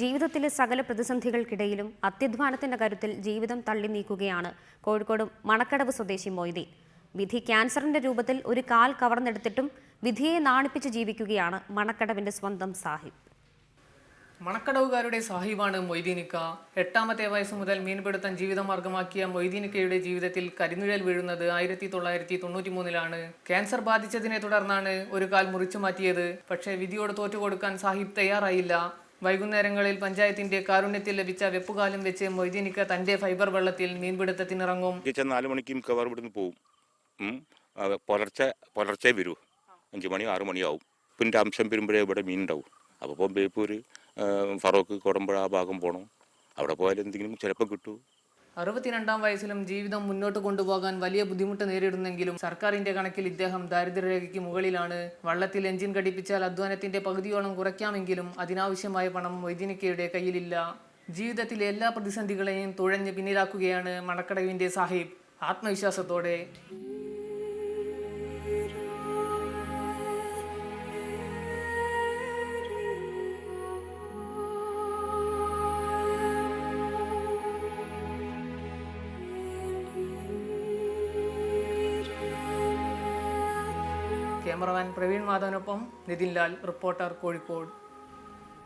ജീവിതത്തിലെ സകല പ്രതിസന്ധികൾക്കിടയിലും അത്യധ്വാനത്തിന്റെ കരുത്തിൽ ജീവിതം തള്ളി നീക്കുകയാണ് കോഴിക്കോട് മണക്കടവ് സ്വദേശി മൊയ്തീൻ. വിധി ക്യാൻസറിന്റെ രൂപത്തിൽ ഒരു കാൽ കവർന്നെടുത്തിട്ടും വിധിയെ നാണിപ്പിച്ച് ജീവിക്കുകയാണ് മണക്കടവിന്റെ സ്വന്തം സാഹിബ്. മണക്കടവുകാരുടെ സാഹിബാണ് മൊയ്തീനിക്ക. 8ാമത്തെ വയസ്സ് മുതൽ മീൻപിടുത്തം ജീവിതമാർഗമാക്കിയ മൊയ്തീനിക്കയുടെ ജീവിതത്തിൽ കരിനിഴൽ വീഴുന്നത് 1993-ലാണ്. ക്യാൻസർ ബാധിച്ചതിനെ തുടർന്നാണ് ഒരു കാൽ മുറിച്ചു മാറ്റിയത്. പക്ഷേ വിധിയോട് തോറ്റുകൊടുക്കാൻ സാഹിബ് തയ്യാറായില്ല. വൈകുന്നേരങ്ങളിൽ പഞ്ചായത്തിന്റെ കാരുണ്യത്തിൽ ലഭിച്ച വെപ്പുകാലം വെച്ച് മൊയ്തീനിക്ക തന്റെ ഫൈബർ വെള്ളത്തിൽ മീൻപിടുത്തത്തിനിറങ്ങും. 4 മണിക്കും കവർ ഇവിടുന്ന് പോവും. പുലർച്ചെ വരൂ. 5 മണി 6 മണിയാവും. പിന്നെ അംശം വരുമ്പോഴേ ഇവിടെ മീൻ ഉണ്ടാവും. അപ്പോൾ ബേപ്പൂര് ഫറോക്ക് കൊടമ്പുഴ ആ ഭാഗം പോകണം. അവിടെ പോയാൽ എന്തെങ്കിലും ചിലപ്പോൾ കിട്ടൂ. 62ാം വയസ്സിലും ജീവിതം മുന്നോട്ട് കൊണ്ടുപോകാൻ വലിയ ബുദ്ധിമുട്ട് നേരിടുന്നെങ്കിലും സർക്കാരിന്റെ കണക്കിൽ ഇദ്ദേഹം ദാരിദ്ര്യരേഖയ്ക്ക് മുകളിലാണ്. വള്ളത്തിൽ എഞ്ചിൻ ഘടിപ്പിച്ചാൽ അധ്വാനത്തിന്റെ പകുതിയോളം കുറയ്ക്കാമെങ്കിലും അതിനാവശ്യമായ പണം മൊയ്തീനിക്കയുടെ കയ്യിലില്ല. ജീവിതത്തിലെ എല്ലാ പ്രതിസന്ധികളെയും തുഴഞ്ഞ് പിന്നിലാക്കുകയാണ് മണക്കടവിന്റെ സാഹിബ് ആത്മവിശ്വാസത്തോടെ. ക്യാമറമാൻ പ്രവീൺ മാധവനൊപ്പം നിതിൻ ലാൽ, റിപ്പോർട്ടർ, കോഴിക്കോട്.